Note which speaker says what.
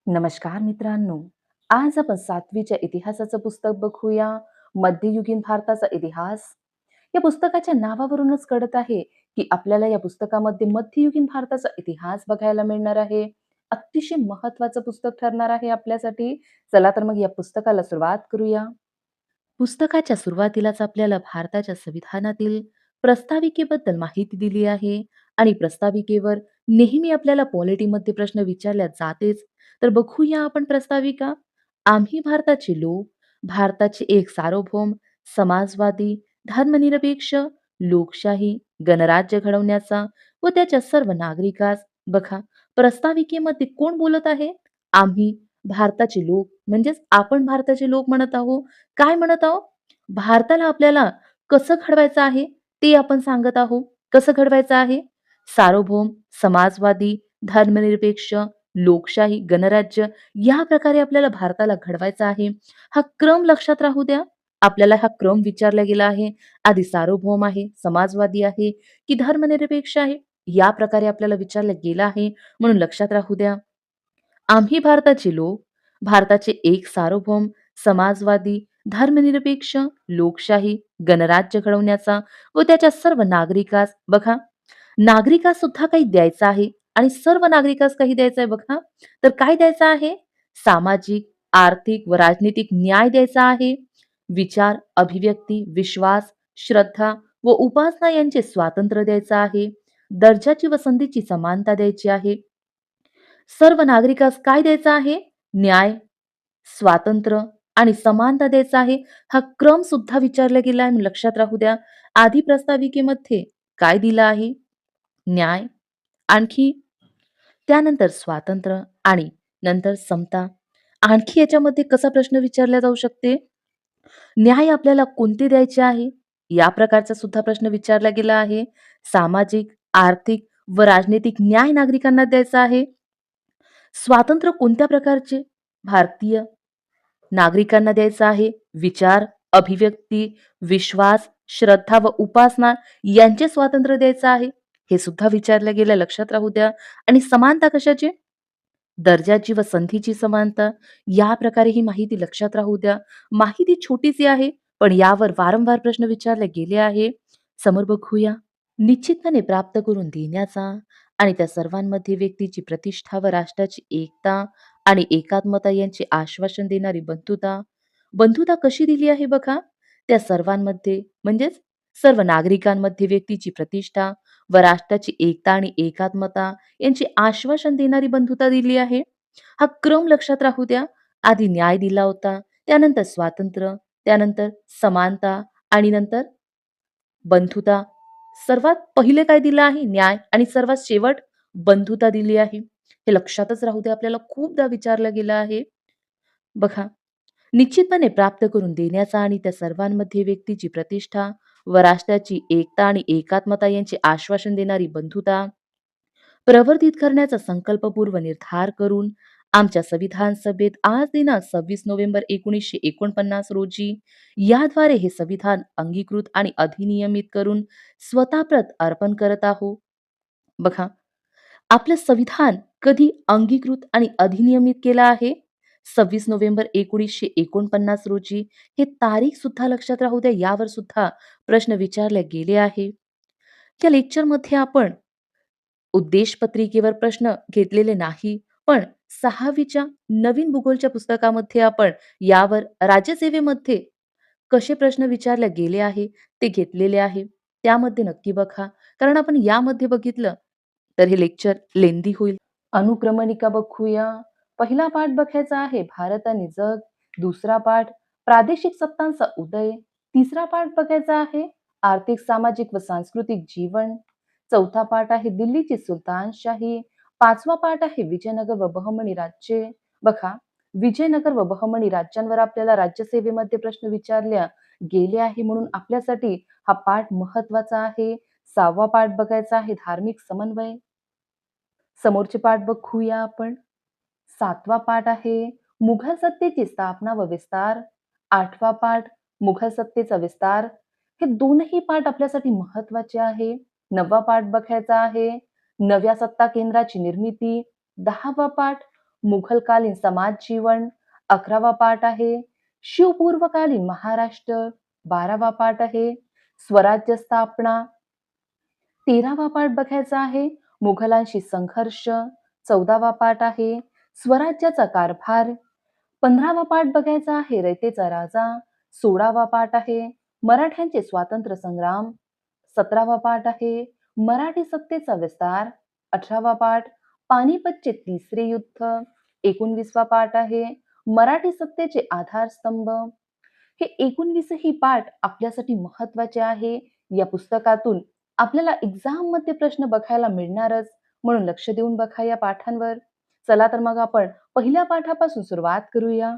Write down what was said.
Speaker 1: नमस्कार मित्रांनो. आज आपण 7वीच्या इतिहासाचं पुस्तक बघूया. मध्ययुगीन भारताचा इतिहास. या पुस्तकाच्या नावावरूनच कळत आहे की आपल्याला या पुस्तकामध्ये मध्ययुगीन भारताचा इतिहास बघायला मिळणार आहे. अतिशय महत्वाचं पुस्तक ठरणार आहे आपल्यासाठी. चला तर मग या पुस्तकाला सुरुवात करूया. पुस्तकाच्या सुरुवातीलाच आपल्याला भारताच्या संविधानातील प्रस्ताविकेबद्दल माहिती दिली आहे आणि प्रस्ताविकेवर नेहमी आपल्याला पॉलिटीमध्ये प्रश्न विचारल्या जातेच. तर बघूया आपण प्रस्ताविका. आम्ही भारताचे लोक, भारताचे एक सार्वभौम, समाजवादी, धर्मनिरपेक्ष, लोकशाही, गणराज्य घडवण्याचा व त्याच्या सर्व नागरिकास. बघा, प्रस्ताविकेमध्ये कोण बोलत आहे? आम्ही भारताचे लोक म्हणजेच आपण भारताचे लोक म्हणत आहोत. काय म्हणत आहोत? भारताला आपल्याला कसं घडवायचं आहे ते आपण सांगत आहोत. कसं घडवायचं आहे? सार्वभौम, समाजवादी, धर्मनिरपेक्ष, लोकशाही, गणराज्य या प्रकारे आपल्याला भारताला घडवायचं आहे. हा क्रम लक्षात राहू द्या. आपल्याला हा क्रम विचारला गेला आहे. आधी सार्वभौम आहे, समाजवादी आहे की धर्मनिरपेक्ष आहे? या प्रकारे आपल्याला विचारलं गेलं आहे. म्हणून लक्षात राहू द्या. आम्ही भारताचे लोक, भारताचे एक सार्वभौम, समाजवादी, धर्मनिरपेक्ष, लोकशाही, गणराज्य घडवण्याचा व त्याच्या सर्व नागरिकास. बघा, नागरिकास सुद्धा काही द्यायचं आहे आणि सर्व नागरिकास काही द्यायचं आहे. बघा, तर काय द्यायचं आहे? सामाजिक, आर्थिक व राजनीतिक न्याय द्यायचा आहे. विचार, अभिव्यक्ती, विश्वास, श्रद्धा व उपासना यांचे स्वातंत्र्य द्यायचं आहे. दर्जाची व संधीची समानता द्यायची आहे. सर्व नागरिकास काय द्यायचं आहे? न्याय, स्वातंत्र्य आणि समानता द्यायचा आहे. हा क्रम सुद्धा विचारला गेला आहे. लक्षात राहू द्या. आधी प्रस्ताविकेमध्ये काय दिलं आहे? न्याय, आणखी त्यानंतर स्वातंत्र्य आणि नंतर समता. आणखी याच्यामध्ये कसा प्रश्न विचारला जाऊ शकते? न्याय आपल्याला कोणते द्यायचे आहे? या प्रकारचा सुद्धा प्रश्न विचारला गेला आहे. सामाजिक, आर्थिक व राजनैतिक न्याय नागरिकांना द्यायचा आहे. स्वातंत्र्य कोणत्या प्रकारचे? भारतीय नागरिकांना द्यायचं आहे. विचार, अभिव्यक्ती, विश्वास, श्रद्धा व उपासना यांचे स्वातंत्र्य द्यायचं आहे. हे सुद्धा विचारलं गेलं. लक्षात राहू द्या. आणि समानता कशाची? दर्जाची व संधीची समानता. या प्रकारे ही माहिती लक्षात राहू द्या. माहिती छोटीशी आहे, पण यावर वारंवार प्रश्न विचारले गेले आहे. समोर बघूया. निश्चितपणे प्राप्त करून देण्याचा आणि त्या सर्वांमध्ये व्यक्तीची प्रतिष्ठा व राष्ट्राची एकता आणि एकात्मता यांचे आश्वासन देणारी बंधुता. बंधुता कशी दिली आहे बघा? त्या सर्वांमध्ये म्हणजेच सर्व नागरिकांमध्ये व्यक्तीची प्रतिष्ठा व राष्ट्राची एकता आणि एकात्मता यांचे आश्वासन देणारी बंधुता दिली आहे. हा क्रम लक्षात राहू द्या. आधी न्याय दिला होता, त्यानंतर स्वातंत्र्य, त्यानंतर समानता आणि नंतर बंधुता. सर्वात पहिले काय दिलं आहे? न्याय आणि सर्वात शेवट बंधुता दिली आहे. हे लक्षातच राहू दे. आपल्याला खूपदा विचारलं गेलं आहे. बघा, निश्चितपणे प्राप्त करून देण्याचा आणि त्या सर्वांमध्ये व्यक्तीची प्रतिष्ठा व राष्ट्राची एकता आणि एकात्मता यांचे आश्वासन देणारी बंधुता प्रवर्धित करण्याचा संकल्पपूर्व निर्धार करून आमच्या संविधान सभेत आज दिनांक 26 नोव्हेंबर 1949 रोजी याद्वारे हे संविधान अंगीकृत आणि अधिनियमित करून स्वतःप्रत अर्पण करत आहोत. बघा, आपलं संविधान कधी अंगीकृत आणि अधिनियमित केलं आहे? 26 नोव्हेंबर 1949 रोजी. हे तारीख सुद्धा लक्षात राहू द्या. यावर सुद्धा प्रश्न विचारले गेले आहे. या लेक्चरमध्ये आपण उद्देशपत्रिकेवर प्रश्न घेतलेले नाही, पण 6वीच्या नवीन भूगोलच्या पुस्तकामध्ये आपण यावर राज्यसेवेमध्ये कसे प्रश्न विचारले गेले आहे ते घेतलेले आहे. त्यामध्ये नक्की बघा. कारण आपण यामध्ये बघितलं तर हे लेक्चर लेंदी होईल. अनुक्रमणिका बघूया. पहिला पाठ बघायचा आहे भारत आणि जग. दुसरा पाठ प्रादेशिक सत्तांचा उदय. तिसरा पाठ बघायचा आहे आर्थिक, सामाजिक व सांस्कृतिक जीवन. चौथा पाठ आहे दिल्लीची सुलतानशाही. पाचवा पाठ आहे विजयनगर व बहमनी राज्ये. बघा, विजयनगर व बहमनी राज्यांवर आपल्याला राज्यसेवेमध्ये प्रश्न विचारल्या गेले आहे, म्हणून आपल्यासाठी हा पाठ महत्वाचा आहे. सहावा पाठ बघायचा आहे धार्मिक समन्वय. समोरचे पाठ बघूया आपण. सातवा पाठ आहे मुघल सत्तेची स्थापना व विस्तार. आठवा पाठ मुघल सत्तेचा विस्तार. हे दोनही पाठ आपल्यासाठी महत्वाचे आहे. नववा पाठ बघायचा आहे नव्या सत्ता केंद्राची निर्मिती. 10वा पाठ मुघलकालीन समाज जीवन 11वा पाठ आहे. शिवपूर्वकालीन महाराष्ट्र 12वा पाठ आहे. स्वराज्य स्थापना 13वा पाठ बघायचा आहे. मुघलांशी संघर्ष 14वा पाठ आहे. स्वराज्याचा कारभार 15वा पाठ बघायचा आहे. रयतेचा राजा 16वा पाठ आहे. मराठ्यांचे स्वातंत्र्य संग्राम 17वा पाठ आहे. मराठी सत्तेचा विस्तार 18वा पाठ. पानिपतचे तिसरे युद्ध 19वा पाठ आहे. मराठी सत्तेचे आधारस्तंभ. हे 19ही पाठ आपल्यासाठी महत्वाचे आहे. या पुस्तकातून आपल्याला एक्झाममध्ये प्रश्न बघायला मिळणारच, म्हणून लक्ष देऊन बघा या पाठांवर. चला तर मग आपण पहिल्या पाठापासून सुरुवात करूया.